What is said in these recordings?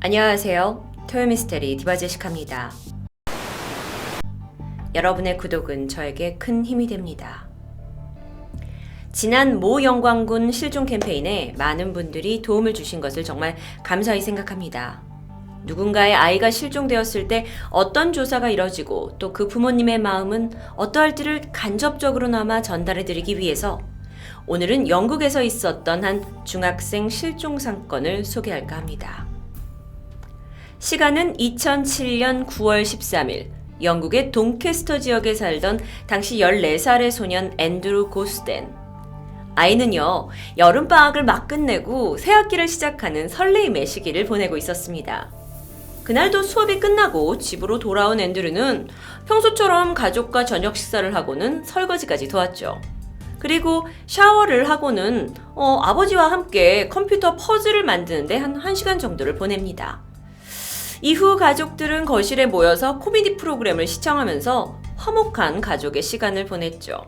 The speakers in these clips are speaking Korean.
안녕하세요. 토요미스테리 디바제시카입니다. 여러분의 구독은 저에게 큰 힘이 됩니다. 지난 모 영광군 실종 캠페인에 많은 분들이 도움을 주신 것을 정말 감사히 생각합니다. 누군가의 아이가 실종되었을 때 어떤 조사가 이뤄지고 또 그 부모님의 마음은 어떠할지를 간접적으로나마 전달해드리기 위해서 오늘은 영국에서 있었던 한 중학생 실종 사건을 소개할까 합니다. 시간은 2007년 9월 13일 영국의 동캐스터 지역에 살던 당시 14살의 소년 앤드루 고스덴. 아이는요, 여름방학을 막 끝내고 새학기를 시작하는 설레임의 시기를 보내고 있었습니다. 그날도 수업이 끝나고 집으로 돌아온 앤드루는 평소처럼 가족과 저녁 식사를 하고는 설거지까지 도왔죠. 그리고 샤워를 하고는 아버지와 함께 컴퓨터 퍼즐을 만드는데 한 1시간 정도를 보냅니다. 이후 가족들은 거실에 모여서 코미디 프로그램을 시청하면서 화목한 가족의 시간을 보냈죠.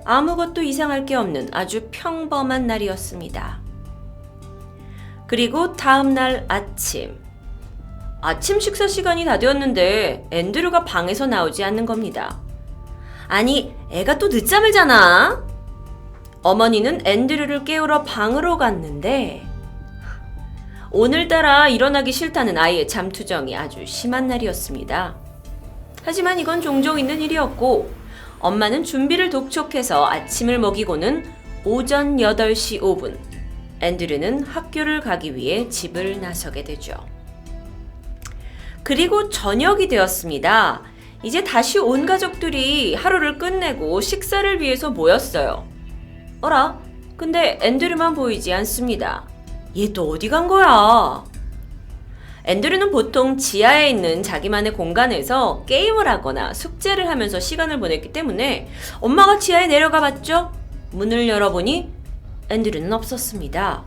아무것도 이상할 게 없는 아주 평범한 날이었습니다. 그리고 다음날 아침 식사 시간이 다 되었는데 앤드류가 방에서 나오지 않는 겁니다. 아니, 애가 또 늦잠을 자나? 어머니는 앤드류를 깨우러 방으로 갔는데 오늘따라 일어나기 싫다는 아이의 잠투정이 아주 심한 날이었습니다. 하지만 이건 종종 있는 일이었고 엄마는 준비를 독촉해서 아침을 먹이고는 오전 8시 5분 앤드류는 학교를 가기 위해 집을 나서게 되죠. 그리고 저녁이 되었습니다. 이제 다시 온 가족들이 하루를 끝내고 식사를 위해서 모였어요. 어라? 근데 앤드류만 보이지 않습니다. 얘 또 어디 간 거야? 앤드류는 보통 지하에 있는 자기만의 공간에서 게임을 하거나 숙제를 하면서 시간을 보냈기 때문에 엄마가 지하에 내려가 봤죠? 문을 열어보니 앤드류는 없었습니다.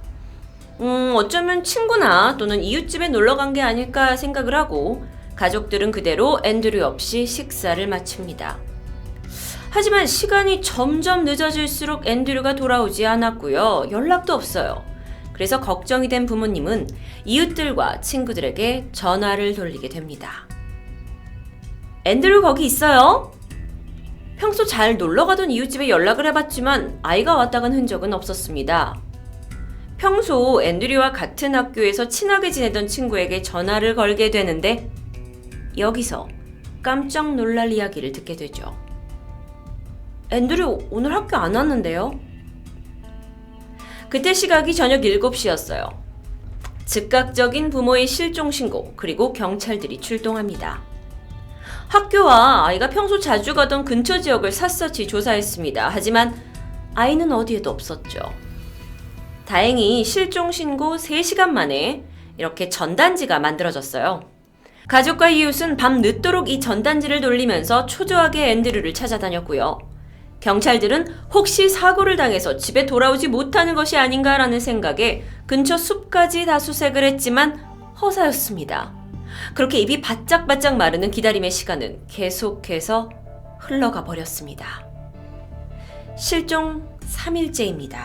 어쩌면 친구나 또는 이웃집에 놀러 간 게 아닐까 생각을 하고 가족들은 그대로 앤드류 없이 식사를 마칩니다. 하지만 시간이 점점 늦어질수록 앤드류가 돌아오지 않았고요. 연락도 없어요. 그래서 걱정이 된 부모님은 이웃들과 친구들에게 전화를 돌리게 됩니다. 앤드류 거기 있어요? 평소 잘 놀러가던 이웃집에 연락을 해봤지만 아이가 왔다 간 흔적은 없었습니다. 평소 앤드류와 같은 학교에서 친하게 지내던 친구에게 전화를 걸게 되는데 여기서 깜짝 놀랄 이야기를 듣게 되죠. 앤드류 오늘 학교 안 왔는데요? 그때 시각이 저녁 7시였어요. 즉각적인 부모의 실종 신고 그리고 경찰들이 출동합니다. 학교와 아이가 평소 자주 가던 근처 지역을 샅샅이 조사했습니다. 하지만 아이는 어디에도 없었죠. 다행히 실종 신고 3시간 만에 이렇게 전단지가 만들어졌어요. 가족과 이웃은 밤 늦도록 이 전단지를 돌리면서 초조하게 앤드류를 찾아다녔고요. 경찰들은 혹시 사고를 당해서 집에 돌아오지 못하는 것이 아닌가라는 생각에 근처 숲까지 다 수색을 했지만 허사였습니다. 그렇게 입이 바짝바짝 마르는 기다림의 시간은 계속해서 흘러가 버렸습니다. 실종 3일째입니다.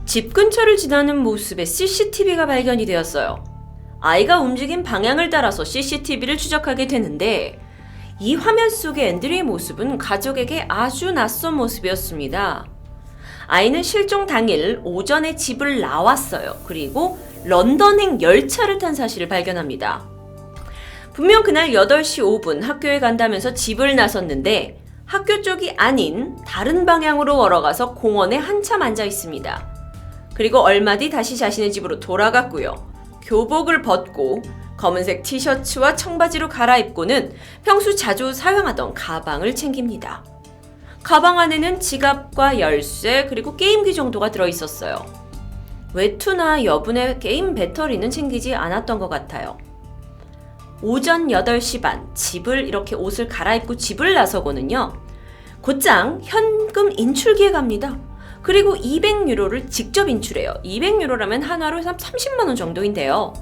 집 근처를 지나는 모습의 CCTV가 발견이 되었어요. 아이가 움직인 방향을 따라서 CCTV를 추적하게 되는데 이 화면 속의 앤드류의 모습은 가족에게 아주 낯선 모습이었습니다. 아이는 실종 당일 오전에 집을 나왔어요. 그리고 런던행 열차를 탄 사실을 발견합니다. 분명 그날 8시 5분 학교에 간다면서 집을 나섰는데 학교 쪽이 아닌 다른 방향으로 걸어가서 공원에 한참 앉아 있습니다. 그리고 얼마 뒤 다시 자신의 집으로 돌아갔고요. 교복을 벗고 검은색 티셔츠와 청바지로 갈아입고는 평소 자주 사용하던 가방을 챙깁니다. 가방 안에는 지갑과 열쇠 그리고 게임기 정도가 들어있었어요. 외투나 여분의 게임 배터리는 챙기지 않았던 것 같아요. 오전 8시 반 집을 이렇게 옷을 갈아입고 집을 나서고는요. 곧장 현금 인출기에 갑니다. 그리고 200유로를 직접 인출해요. 200유로라면 한화로 30만 원 정도인데요.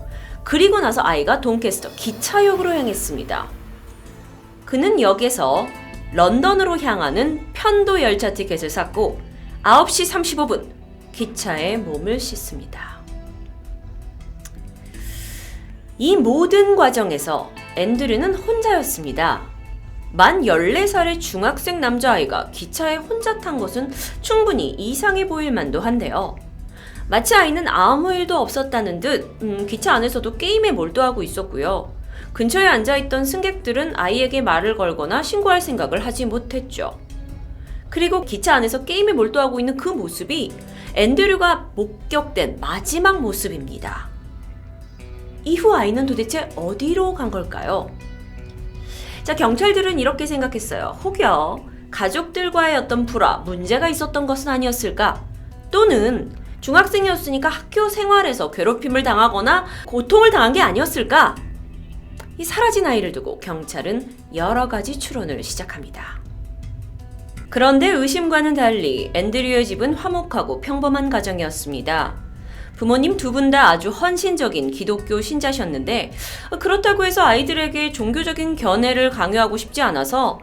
그리고 나서 아이가 동캐스터 기차역으로 향했습니다. 그는 역에서 런던으로 향하는 편도 열차 티켓을 샀고 9시 35분 기차에 몸을 싣습니다. 이 모든 과정에서 앤드류는 혼자였습니다. 만 14살의 중학생 남자아이가 기차에 혼자 탄 것은 충분히 이상해 보일 만도 한데요. 마치 아이는 아무 일도 없었다는 듯 기차 안에서도 게임에 몰두하고 있었고요. 근처에 앉아있던 승객들은 아이에게 말을 걸거나 신고할 생각을 하지 못했죠. 그리고 기차 안에서 게임에 몰두하고 있는 그 모습이 앤드류가 목격된 마지막 모습입니다. 이후 아이는 도대체 어디로 간 걸까요? 자, 경찰들은 이렇게 생각했어요. 혹여 가족들과의 어떤 불화, 문제가 있었던 것은 아니었을까? 또는 중학생이었으니까 학교 생활에서 괴롭힘을 당하거나 고통을 당한 게 아니었을까? 이 사라진 아이를 두고 경찰은 여러 가지 추론을 시작합니다. 그런데 의심과는 달리 앤드류의 집은 화목하고 평범한 가정이었습니다. 부모님 두 분 다 아주 헌신적인 기독교 신자셨는데 그렇다고 해서 아이들에게 종교적인 견해를 강요하고 싶지 않아서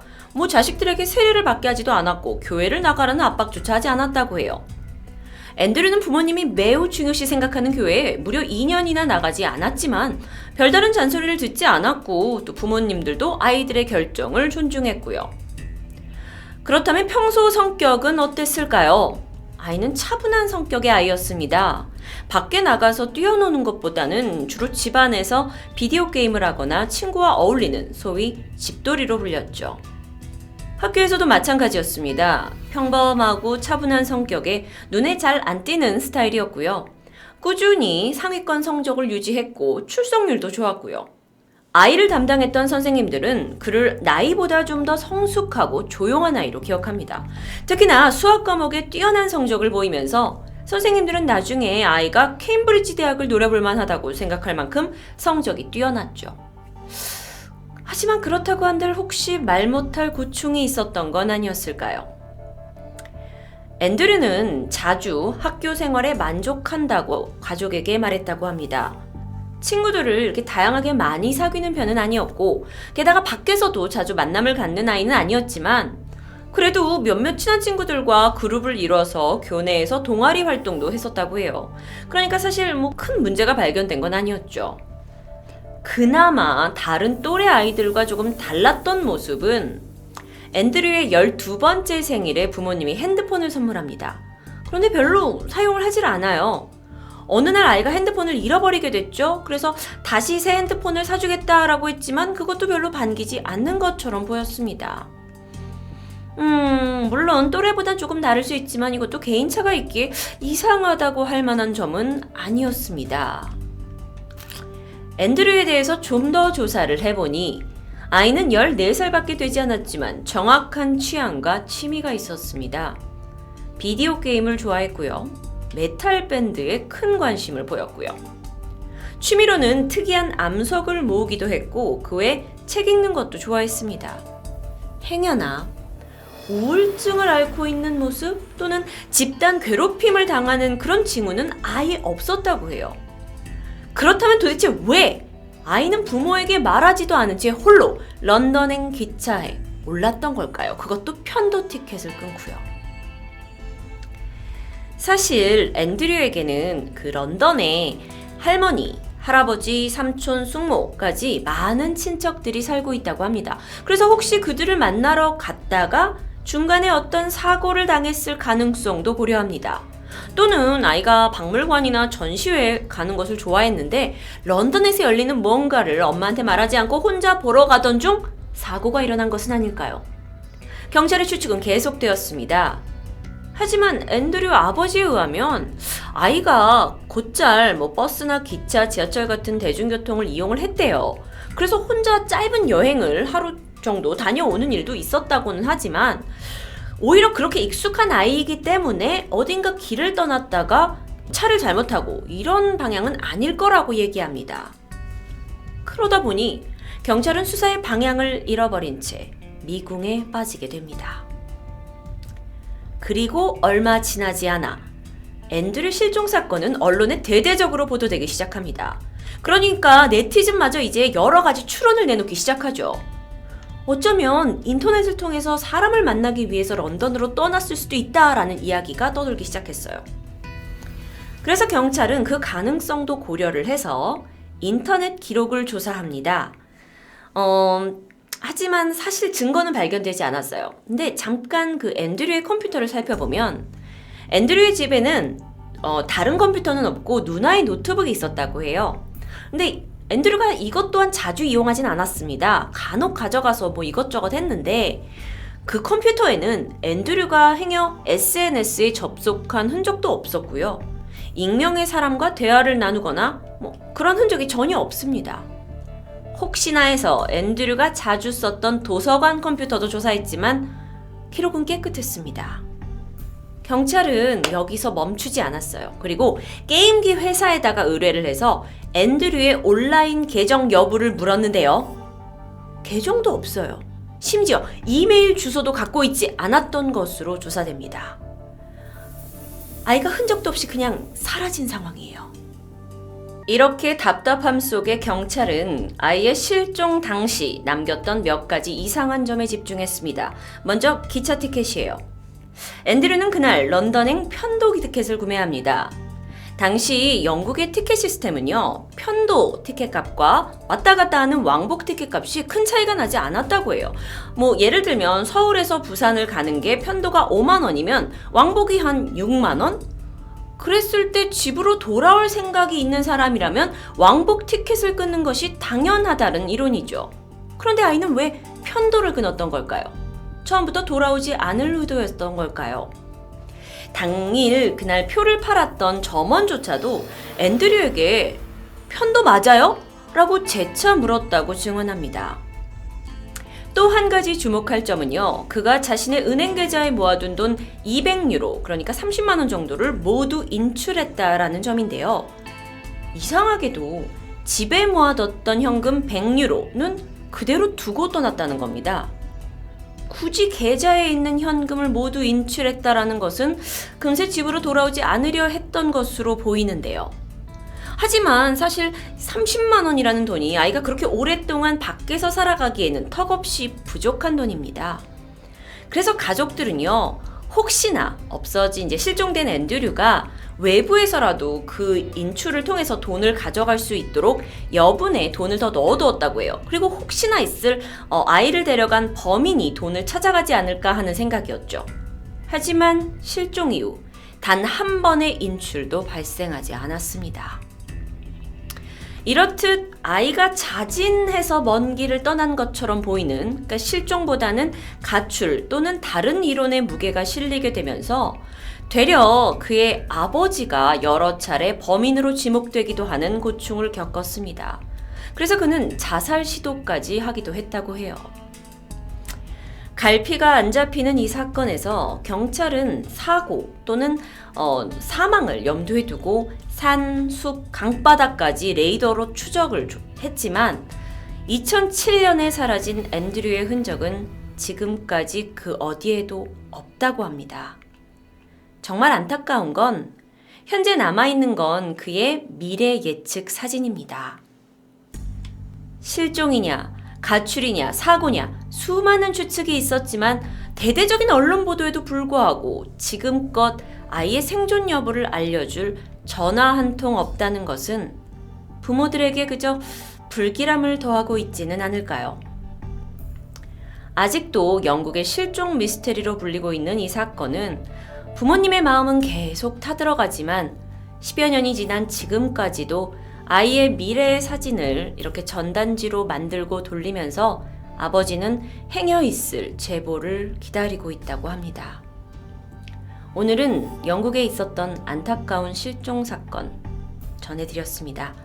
자식들에게 세례를 받게 하지도 않았고 교회를 나가라는 압박조차 하지 않았다고 해요. 앤드류는 부모님이 매우 중요시 생각하는 교회에 무려 2년이나 나가지 않았지만 별다른 잔소리를 듣지 않았고 또 부모님들도 아이들의 결정을 존중했고요. 그렇다면 평소 성격은 어땠을까요? 아이는 차분한 성격의 아이였습니다. 밖에 나가서 뛰어노는 것보다는 주로 집안에서 비디오 게임을 하거나 친구와 어울리는 소위 집돌이로 불렸죠. 학교에서도 마찬가지였습니다. 평범하고 차분한 성격에 눈에 잘 안 띄는 스타일이었고요. 꾸준히 상위권 성적을 유지했고 출석률도 좋았고요. 아이를 담당했던 선생님들은 그를 나이보다 좀 더 성숙하고 조용한 아이로 기억합니다. 특히나 수학 과목에 뛰어난 성적을 보이면서 선생님들은 나중에 아이가 케임브리지 대학을 노려볼 만하다고 생각할 만큼 성적이 뛰어났죠. 하지만 그렇다고 한들 혹시 말 못할 고충이 있었던 건 아니었을까요? 앤드류는 자주 학교 생활에 만족한다고 가족에게 말했다고 합니다. 친구들을 이렇게 다양하게 많이 사귀는 편은 아니었고 게다가 밖에서도 자주 만남을 갖는 아이는 아니었지만 그래도 몇몇 친한 친구들과 그룹을 이뤄서 교내에서 동아리 활동도 했었다고 해요. 그러니까 사실 큰 문제가 발견된 건 아니었죠. 그나마 다른 또래 아이들과 조금 달랐던 모습은 앤드류의 12번째 생일에 부모님이 핸드폰을 선물합니다. 그런데 별로 사용을 하질 않아요. 어느 날 아이가 핸드폰을 잃어버리게 됐죠. 그래서 다시 새 핸드폰을 사주겠다라고 했지만 그것도 별로 반기지 않는 것처럼 보였습니다. 물론 또래보다 조금 다를 수 있지만 이것도 개인차가 있기에 이상하다고 할 만한 점은 아니었습니다. 앤드류에 대해서 좀 더 조사를 해보니 아이는 14살밖에 되지 않았지만 정확한 취향과 취미가 있었습니다. 비디오 게임을 좋아했고요. 메탈 밴드에 큰 관심을 보였고요. 취미로는 특이한 암석을 모으기도 했고 그 외 책 읽는 것도 좋아했습니다. 행여나 우울증을 앓고 있는 모습 또는 집단 괴롭힘을 당하는 그런 징후는 아예 없었다고 해요. 그렇다면 도대체 왜 아이는 부모에게 말하지도 않은 채 홀로 런던행 기차에 올랐던 걸까요? 그것도 편도 티켓을 끊고요. 사실 앤드류에게는 그 런던에 할머니, 할아버지, 삼촌, 숙모까지 많은 친척들이 살고 있다고 합니다. 그래서 혹시 그들을 만나러 갔다가 중간에 어떤 사고를 당했을 가능성도 고려합니다. 또는 아이가 박물관이나 전시회에 가는 것을 좋아했는데 런던에서 열리는 뭔가를 엄마한테 말하지 않고 혼자 보러 가던 중 사고가 일어난 것은 아닐까요? 경찰의 추측은 계속되었습니다. 하지만 앤드류 아버지에 의하면 아이가 곧잘 버스나 기차, 지하철 같은 대중교통을 이용을 했대요. 그래서 혼자 짧은 여행을 하루 정도 다녀오는 일도 있었다고는 하지만 오히려 그렇게 익숙한 아이이기 때문에 어딘가 길을 떠났다가 차를 잘못 타고 이런 방향은 아닐 거라고 얘기합니다. 그러다 보니 경찰은 수사의 방향을 잃어버린 채 미궁에 빠지게 됩니다. 그리고 얼마 지나지 않아 앤드류 실종 사건은 언론에 대대적으로 보도되기 시작합니다. 그러니까 네티즌마저 이제 여러 가지 추론을 내놓기 시작하죠. 어쩌면 인터넷을 통해서 사람을 만나기 위해서 런던으로 떠났을 수도 있다라는 이야기가 떠돌기 시작했어요. 그래서 경찰은 그 가능성도 고려를 해서 인터넷 기록을 조사합니다. 하지만 사실 증거는 발견되지 않았어요. 근데 잠깐 그 앤드류의 컴퓨터를 살펴보면 앤드류의 집에는 다른 컴퓨터는 없고 누나의 노트북이 있었다고 해요. 근데 앤드류가 이것 또한 자주 이용하진 않았습니다. 간혹 가져가서 뭐 이것저것 했는데 그 컴퓨터에는 앤드류가 행여 SNS에 접속한 흔적도 없었고요. 익명의 사람과 대화를 나누거나 뭐 그런 흔적이 전혀 없습니다. 혹시나 해서 앤드류가 자주 썼던 도서관 컴퓨터도 조사했지만 기록은 깨끗했습니다. 경찰은 여기서 멈추지 않았어요. 그리고 게임기 회사에다가 의뢰를 해서 앤드류의 온라인 계정 여부를 물었는데요. 계정도 없어요. 심지어 이메일 주소도 갖고 있지 않았던 것으로 조사됩니다. 아이가 흔적도 없이 그냥 사라진 상황이에요. 이렇게 답답함 속에 경찰은 아이의 실종 당시 남겼던 몇 가지 이상한 점에 집중했습니다. 먼저 기차 티켓이에요. 앤드류는 그날 런던행 편도 티켓을 구매합니다. 당시 영국의 티켓 시스템은요, 편도 티켓 값과 왔다 갔다 하는 왕복 티켓 값이 큰 차이가 나지 않았다고 해요. 뭐 예를 들면 서울에서 부산을 가는 게 편도가 5만 원이면 왕복이 한 6만 원? 그랬을 때 집으로 돌아올 생각이 있는 사람이라면 왕복 티켓을 끊는 것이 당연하다는 이론이죠. 그런데 아이는 왜 편도를 끊었던 걸까요? 처음부터 돌아오지 않을 의도였던 걸까요? 당일 그날 표를 팔았던 점원조차도 앤드류에게 편도 맞아요? 라고 재차 물었다고 증언합니다. 또 한 가지 주목할 점은요. 그가 자신의 은행 계좌에 모아둔 돈 200유로, 그러니까 30만 원 정도를 모두 인출했다라는 점인데요. 이상하게도 집에 모아뒀던 현금 100유로는 그대로 두고 떠났다는 겁니다. 굳이 계좌에 있는 현금을 모두 인출했다라는 것은 금세 집으로 돌아오지 않으려 했던 것으로 보이는데요. 하지만 사실 30만 원이라는 돈이 아이가 그렇게 오랫동안 밖에서 살아가기에는 턱없이 부족한 돈입니다. 그래서 가족들은요, 혹시나 없어진 실종된 앤드류가 외부에서라도 그 인출을 통해서 돈을 가져갈 수 있도록 여분의 돈을 더 넣어두었다고 해요. 그리고 혹시나 있을 아이를 데려간 범인이 돈을 찾아가지 않을까 하는 생각이었죠. 하지만 실종 이후 단 한 번의 인출도 발생하지 않았습니다. 이렇듯 아이가 자진해서 먼 길을 떠난 것처럼 보이는, 그러니까 실종보다는 가출 또는 다른 이론의 무게가 실리게 되면서 되려 그의 아버지가 여러 차례 범인으로 지목되기도 하는 고충을 겪었습니다. 그래서 그는 자살 시도까지 하기도 했다고 해요. 갈피가 안 잡히는 이 사건에서 경찰은 사고 또는 사망을 염두에 두고 산, 숲, 강바닥까지 레이더로 추적을 했지만 2007년에 사라진 앤드류의 흔적은 지금까지 그 어디에도 없다고 합니다. 정말 안타까운 건 현재 남아있는 건 그의 미래 예측 사진입니다. 실종이냐, 가출이냐, 사고냐 수많은 추측이 있었지만 대대적인 언론 보도에도 불구하고 지금껏 아이의 생존 여부를 알려줄 전화 한 통 없다는 것은 부모들에게 그저 불길함을 더하고 있지는 않을까요? 아직도 영국의 실종 미스테리로 불리고 있는 이 사건은 부모님의 마음은 계속 타들어가지만 10여 년이 지난 지금까지도 아이의 미래의 사진을 이렇게 전단지로 만들고 돌리면서 아버지는 행여 있을 제보를 기다리고 있다고 합니다. 오늘은 영국에 있었던 안타까운 실종 사건 전해드렸습니다.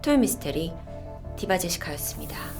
토요미스테리 디바제시카였습니다.